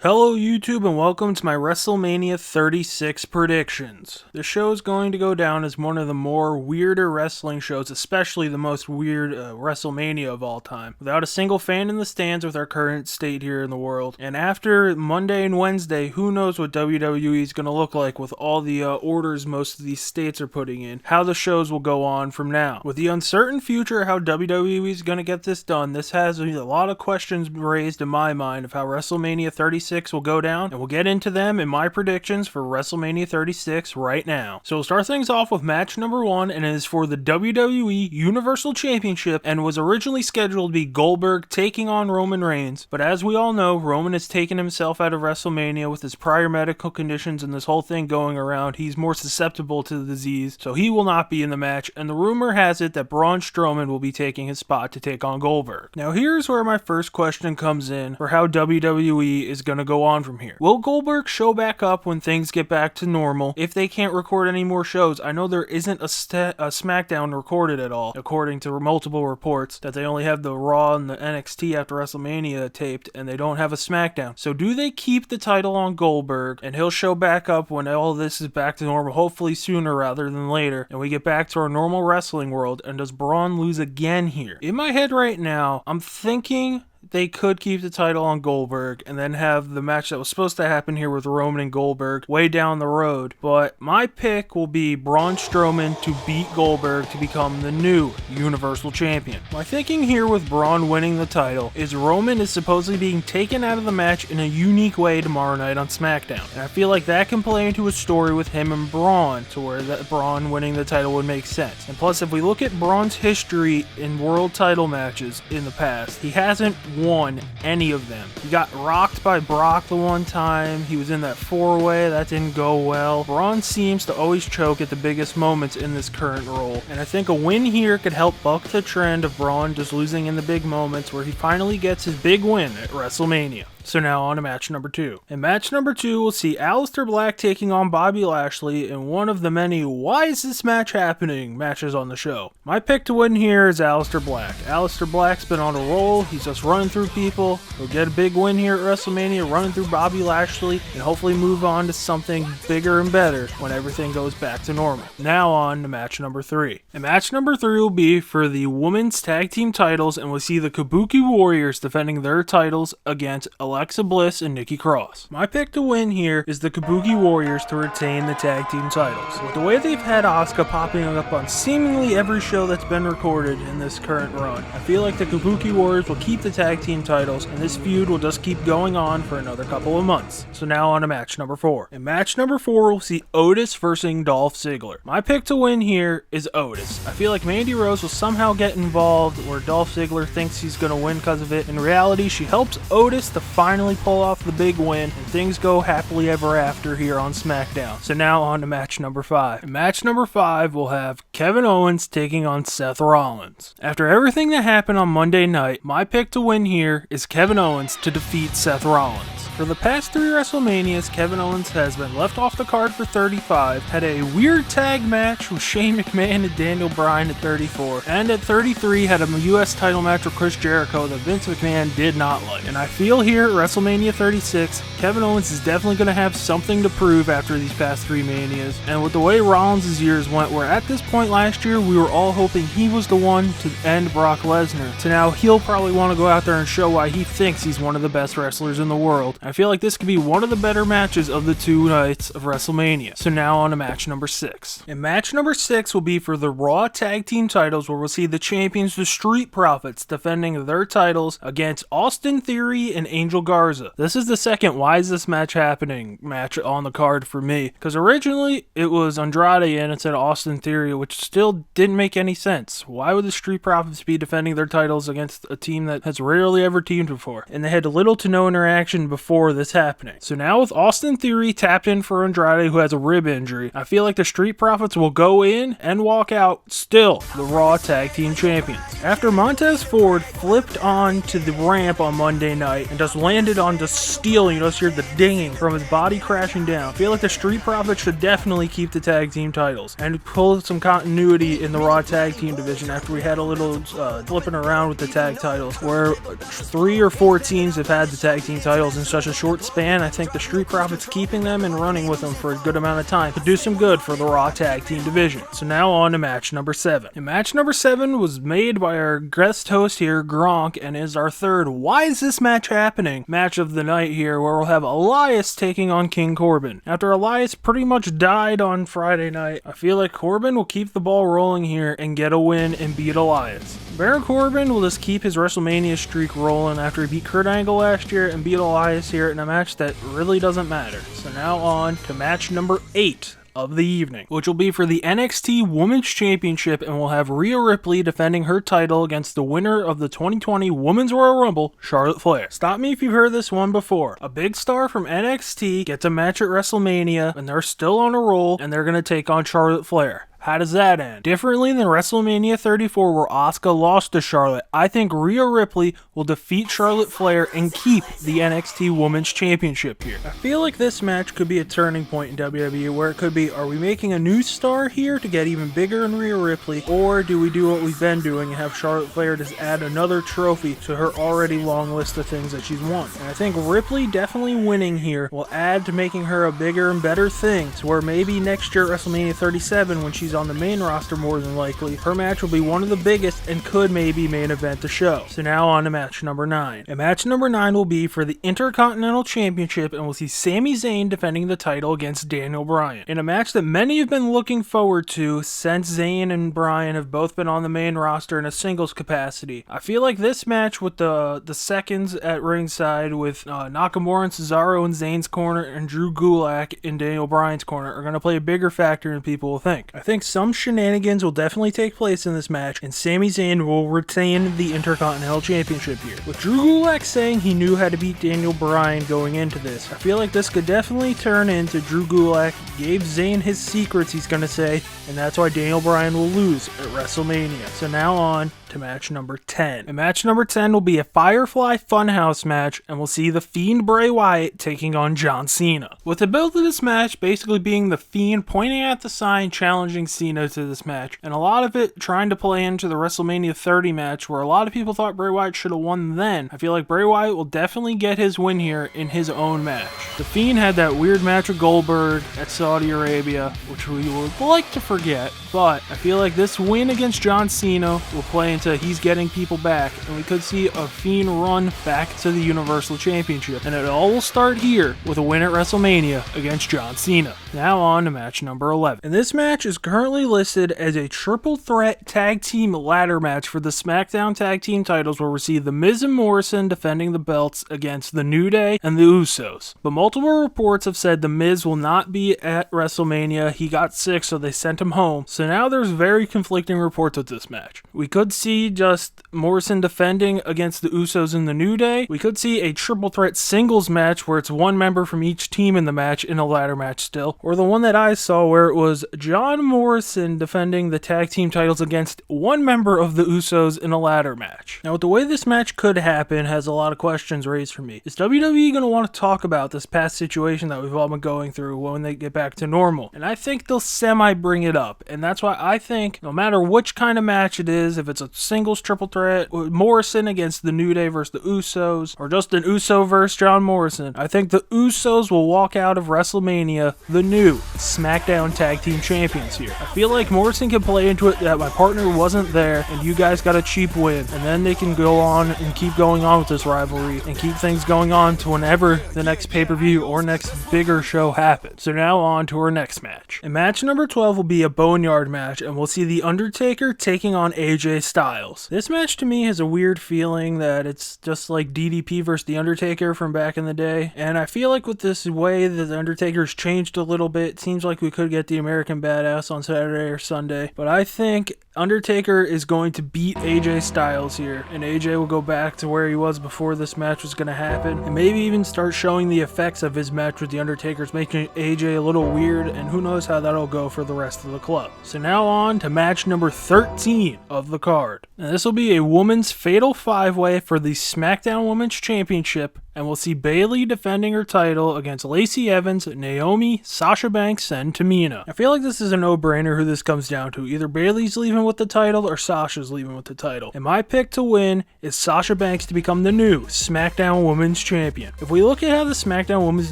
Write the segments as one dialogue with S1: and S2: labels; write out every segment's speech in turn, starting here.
S1: Hello YouTube and welcome to my WrestleMania 36 predictions. The show is going to go down as one of the more weirder wrestling shows, especially the most weird WrestleMania of all time. Without a single fan in the stands with our current state here in the world. And after Monday and Wednesday, who knows what WWE is going to look like with all the orders most of these states are putting in. How the shows will go on from now. With the uncertain future how WWE is going to get this done, this has a lot of questions raised in my mind of how WrestleMania 36 will go down, and we'll get into them in my predictions for WrestleMania 36 right now. So we'll start things off with match number 1, and it is for the WWE Universal Championship and was originally scheduled to be Goldberg taking on Roman Reigns, but as we all know, Roman has taken himself out of WrestleMania with his prior medical conditions and this whole thing going around. He's more susceptible to the disease, so he will not be in the match, and the rumor has it that Braun Strowman will be taking his spot to take on Goldberg. Now here's where my first question comes in for how WWE is going to go on from here. Will Goldberg show back up when things get back to normal if they can't record any more shows? I know there isn't a SmackDown recorded at all, according to multiple reports, that they only have the Raw and the NXT after WrestleMania taped, and they don't have a SmackDown. So do they keep the title on Goldberg, and he'll show back up when all this is back to normal, hopefully sooner rather than later, and we get back to our normal wrestling world, and does Braun lose again here? In my head right now, I'm thinking they could keep the title on Goldberg and then have the match that was supposed to happen here with Roman and Goldberg way down the road. But my pick will be Braun Strowman to beat Goldberg to become the new Universal Champion. My thinking here with Braun winning the title is Roman is supposedly being taken out of the match in a unique way tomorrow night on SmackDown. And I feel like that can play into a story with him and Braun to where that Braun winning the title would make sense. And plus, if we look at Braun's history in world title matches in the past, he hasn't won any of them. He got rocked by Brock the one time. He was in that four-way. That didn't go well. Braun seems to always choke at the biggest moments in this current role. And I think a win here could help buck the trend of Braun just losing in the big moments where he finally gets his big win at WrestleMania. So now on to match number 2. In match number 2, we'll see Aleister Black taking on Bobby Lashley in one of the many "why is this match happening" matches on the show. My pick to win here is Aleister Black. Aleister Black's been on a roll. He's just running through people. He'll get a big win here at WrestleMania, running through Bobby Lashley, and hopefully move on to something bigger and better when everything goes back to normal. Now on to match number 3. And match number 3 will be for the women's tag team titles, and we'll see the Kabuki Warriors defending their titles against Alexa Bliss and Nikki Cross. My pick to win here is the Kabuki Warriors to retain the tag team titles. With the way they've had Asuka popping up on seemingly every show that's been recorded in this current run, I feel like the Kabuki Warriors will keep the tag team titles, and this feud will just keep going on for another couple of months. So now on to match number 4. In match number 4, we'll see Otis versus Dolph Ziggler. My pick to win here is Otis. I feel like Mandy Rose will somehow get involved where Dolph Ziggler thinks he's going to win because of it. In reality, she helps Otis to finally pull off the big win, and things go happily ever after here on SmackDown. So now on to match number 5. In match number 5, we'll have Kevin Owens taking on Seth Rollins. After everything that happened on Monday night, my pick to win here is Kevin Owens to defeat Seth Rollins. For the past 3 WrestleManias, Kevin Owens has been left off the card for 35, had a weird tag match with Shane McMahon and Daniel Bryan at 34, and at 33 had a US title match with Chris Jericho that Vince McMahon did not like. And I feel here at WrestleMania 36, Kevin Owens is definitely going to have something to prove after these past 3 Manias, and with the way Rollins' years went, where at this point last year we were all hoping he was the one to end Brock Lesnar, to now he'll probably want to go out there and show why he thinks he's one of the best wrestlers in the world. I feel like this could be one of the better matches of the 2 nights of WrestleMania. So now on to match number 6. And match number 6 will be for the Raw Tag Team titles, where we'll see the champions, the Street Profits, defending their titles against Austin Theory and Angel Garza. This is the second "why is this match happening" match on the card for me, because originally it was Andrade and it said Austin Theory, which still didn't make any sense. Why would the Street Profits be defending their titles against a team that has rarely ever teamed before? And they had little to no interaction before this happening. So now with Austin Theory tapped in for Andrade, who has a rib injury, I feel like the Street Profits will go in and walk out still the Raw Tag Team Champions. After Montez Ford flipped on to the ramp on Monday night and just landed on the steel, you just hear the dinging from his body crashing down. I feel like the Street Profits should definitely keep the tag team titles and pull some continuity in the Raw tag team division after we had a little flipping around with the tag titles, where 3 or 4 teams have had the tag team titles in such a short span. I think the Street Profits keeping them and running with them for a good amount of time could do some good for the Raw tag team division. So now on to match number 7. And match number 7 was made by our guest host here, Gronk, and is our third "Why is this match happening?" match of the night here, where we'll have Elias taking on King Corbin. After Elias pretty much died on Friday night, I feel like Corbin will keep the ball rolling here and get a win and beat Elias. Baron Corbin will just keep his WrestleMania streak rolling after he beat Kurt Angle last year and beat Elias here in a match that really doesn't matter. So now on to match number 8 of the evening, which will be for the NXT Women's Championship, and we'll have Rhea Ripley defending her title against the winner of the 2020 Women's Royal Rumble, Charlotte Flair. Stop me if you've heard this one before. A big star from NXT gets a match at WrestleMania, and they're still on a roll, and they're going to take on Charlotte Flair. How does that end? Differently than WrestleMania 34 where Asuka lost to Charlotte, I think Rhea Ripley will defeat Charlotte Flair and keep the NXT Women's Championship here. I feel like this match could be a turning point in WWE, where it could be, are we making a new star here to get even bigger in Rhea Ripley, or do we do what we've been doing and have Charlotte Flair just add another trophy to her already long list of things that she's won? And I think Ripley definitely winning here will add to making her a bigger and better thing, to where maybe next year at WrestleMania 37, when she's on the main roster more than likely, her match will be one of the biggest and could maybe main event the show. So now on to match number 9. And match number 9 will be for the Intercontinental Championship, and we'll see Sami Zayn defending the title against Daniel Bryan, in a match that many have been looking forward to since Zayn and Bryan have both been on the main roster in a singles capacity. I feel like this match with the seconds at ringside with Nakamura and Cesaro in Zayn's corner and Drew Gulak in Daniel Bryan's corner are going to play a bigger factor than people will think. I think some shenanigans will definitely take place in this match, and Sami Zayn will retain the Intercontinental Championship here. With Drew Gulak saying he knew how to beat Daniel Bryan going into this, I feel like this could definitely turn into Drew Gulak gave Zayn his secrets, he's going to say, and that's why Daniel Bryan will lose at WrestleMania. So now on to match number 10. And match number 10 will be a Firefly Funhouse match, and we'll see the Fiend Bray Wyatt taking on John Cena. With the build of this match basically being the Fiend pointing at the sign challenging Cena to this match, and a lot of it trying to play into the WrestleMania 30 match where a lot of people thought Bray Wyatt should have won then, I feel like Bray Wyatt will definitely get his win here in his own match. The Fiend had that weird match with Goldberg at Saudi Arabia, which we would like to forget, but I feel like this win against John Cena will play into he's getting people back, and we could see a Fiend run back to the Universal Championship, and it all will start here with a win at WrestleMania against John Cena. Now on to match number 11. And this match is currently listed as a triple threat tag team ladder match for the SmackDown tag team titles, where we see The Miz and Morrison defending the belts against The New Day and the Usos. But multiple reports have said The Miz will not be at WrestleMania. He got sick, so they sent him home. So now there's very conflicting reports with this match. We could see just Morrison defending against the Usos in The New Day. We could see a triple threat singles match where it's one member from each team in the match in a ladder match still, or the one that I saw where it was John Morrison defending the tag team titles against one member of the Usos in a ladder match. Now, with the way this match could happen has a lot of questions raised for me. Is WWE going to want to talk about this past situation that we've all been going through when they get back to normal? And I think they'll semi-bring it up, and that's why I think no matter which kind of match it is, if it's a singles triple threat, Morrison against the New Day versus the Usos, or just an Uso versus John Morrison, I think the Usos will walk out of WrestleMania the new SmackDown Tag Team Champions here. I feel like Morrison can play into it that my partner wasn't there and you guys got a cheap win, and then they can go on and keep going on with this rivalry and keep things going on to whenever the next pay-per-view or next bigger show happens. So now on to our next match. And match number 12 will be a Boneyard match, and we'll see The Undertaker taking on AJ Styles. This match to me has a weird feeling that it's just like DDP versus The Undertaker from back in the day, and I feel like with this way that The Undertaker's changed a little bit, it seems like we could get the American Badass on Saturday or Sunday, but I think Undertaker is going to beat AJ Styles here, and AJ will go back to where he was before this match was going to happen, and maybe even start showing the effects of his match with The Undertaker's making AJ a little weird, and who knows how that'll go for the rest of the club. So now on to match number 13 of the card. Now this will be a women's fatal 5-way for the SmackDown Women's Championship, and we'll see Bayley defending her title against Lacey Evans, Naomi, Sasha Banks, and Tamina. I feel like this is a no-brainer who this comes down to. Either Bayley's leaving with the title or Sasha's leaving with the title. And my pick to win is Sasha Banks to become the new SmackDown Women's Champion. If we look at how the SmackDown Women's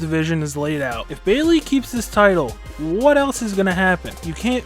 S1: division is laid out, if Bayley keeps this title, what else is going to happen?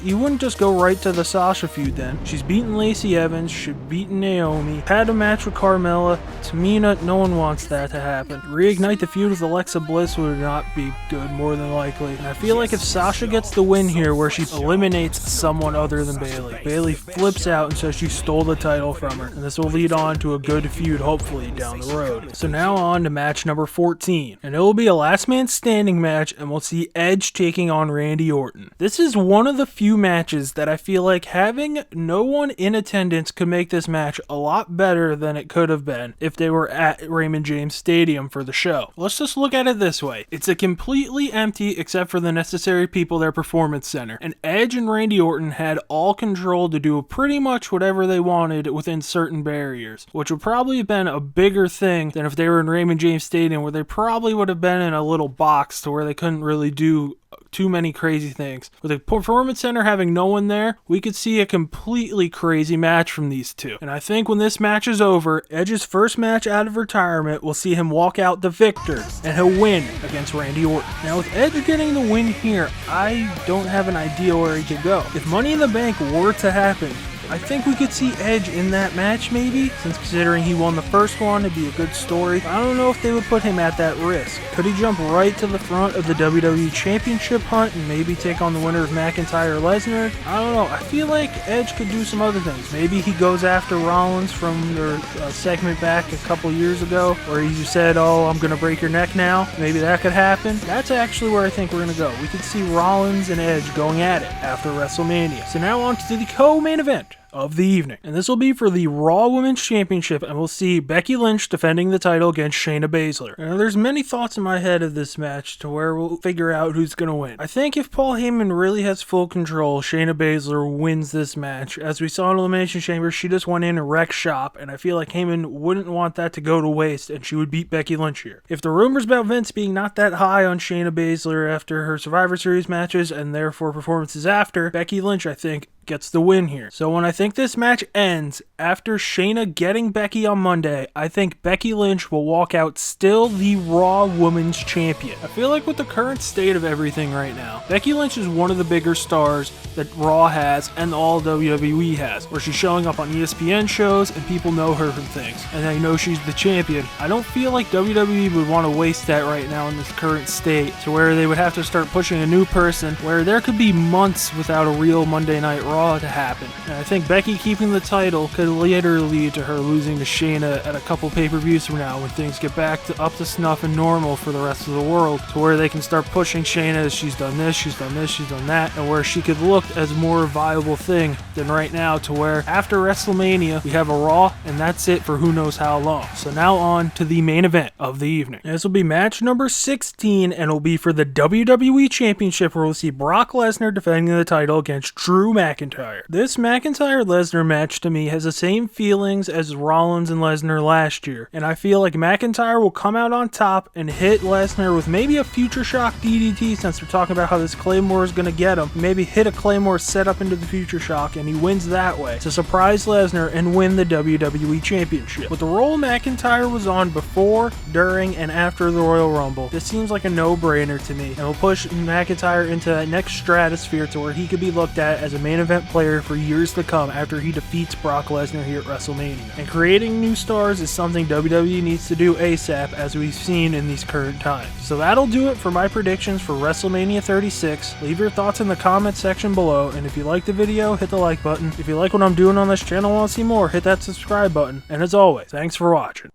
S1: You wouldn't just go right to the Sasha feud then. She's beaten Lacey Evans, she's beaten Naomi, had a match with Carmella, Tamina, no one wants that to happen. Reignite the feud with Alexa Bliss would not be good, more than likely. And I feel like if Sasha gets the win here where she eliminates someone other than Bayley, Bayley flips out and says she stole the title from her, and this will lead on to a good feud hopefully down the road. So now on to match number 14, and it will be a last man standing match, and we'll see Edge taking on Randy Orton. This is one of the few matches that I feel like having no one in attendance could make this match a lot better than it could have been if they were at Raymond James Stadium for the show. Let's just look at it this way. It's a completely empty except for the necessary people there Performance Center, and Edge and Randy Orton had all control to do pretty much whatever they wanted within certain barriers, which would probably have been a bigger thing than if they were in Raymond James Stadium, where they probably would have been in a little box to where they couldn't really do too many crazy things. With the Performance Center having no one there, we could see a completely crazy match from these two. And I think when this match is over, Edge's first match out of retirement will see him walk out the victor, and he'll win against Randy Orton. Now with Edge getting the win here, I don't have an idea where he could go. If Money in the Bank were to happen, I think we could see Edge in that match maybe, since considering he won the first one, it'd be a good story. I don't know if they would put him at that risk. Could he jump right to the front of the WWE Championship hunt and maybe take on the winner of McIntyre Lesnar? I don't know. I feel like Edge could do some other things. Maybe he goes after Rollins from their segment back a couple years ago, where he said, "Oh, I'm gonna break your neck now." Maybe that could happen. That's actually where I think we're gonna go. We could see Rollins and Edge going at it after WrestleMania. So now on to the co-main event of the evening, and this will be for the Raw Women's Championship, and we'll see Becky Lynch defending the title against Shayna Baszler. Now there's many thoughts in my head of this match to where we'll figure out who's gonna win. I think if Paul Heyman really has full control, Shayna Baszler wins this match. As we saw in Elimination Chamber, she just went in and wrecked shop, and I feel like Heyman wouldn't want that to go to waste, and she would beat Becky Lynch here. If the rumors about Vince being not that high on Shayna Baszler after her Survivor Series matches and therefore performances after, Becky Lynch, I think, gets the win here. So when I think this match ends, after Shayna getting Becky on Monday, I think Becky Lynch will walk out still the Raw Women's Champion. I feel like with the current state of everything right now, Becky Lynch is one of the bigger stars that Raw has and all WWE has, where she's showing up on ESPN shows and people know her from things, and they know she's the champion. I don't feel like WWE would want to waste that right now in this current state, to where they would have to start pushing a new person, where there could be months without a real Monday Night Raw to happen. And I think Becky keeping the title could later lead to her losing to Shayna at a couple pay-per-views from now, when things get back to up to snuff and normal for the rest of the world, to where they can start pushing Shayna as she's done this, she's done this, she's done that, and where she could look as a more viable thing than right now, to where after WrestleMania we have a Raw and that's it for who knows how long. So now on to the main event of the evening. And this will be match number 16, and it'll be for the WWE Championship, where we'll see Brock Lesnar defending the title against Drew McIntyre. This McIntyre-Lesnar match to me has the same feelings as Rollins and Lesnar last year, and I feel like McIntyre will come out on top and hit Lesnar with maybe a Future Shock DDT, since we're talking about how this Claymore is going to get him. Maybe hit a Claymore set up into the Future Shock and he wins that way to surprise Lesnar and win the WWE Championship. With the role McIntyre was on before, during, and after the Royal Rumble, this seems like a no-brainer to me, and will push McIntyre into that next stratosphere to where he could be looked at as a main event player for years to come after he defeats Brock Lesnar here at WrestleMania. And creating new stars is something WWE needs to do ASAP, as we've seen in these current times. So that'll do it for my predictions for WrestleMania 36. Leave your thoughts in the comment section below, and if you like the video, hit the like button. If you like what I'm doing on this channel and want to see more, hit that subscribe button. And as always, thanks for watching.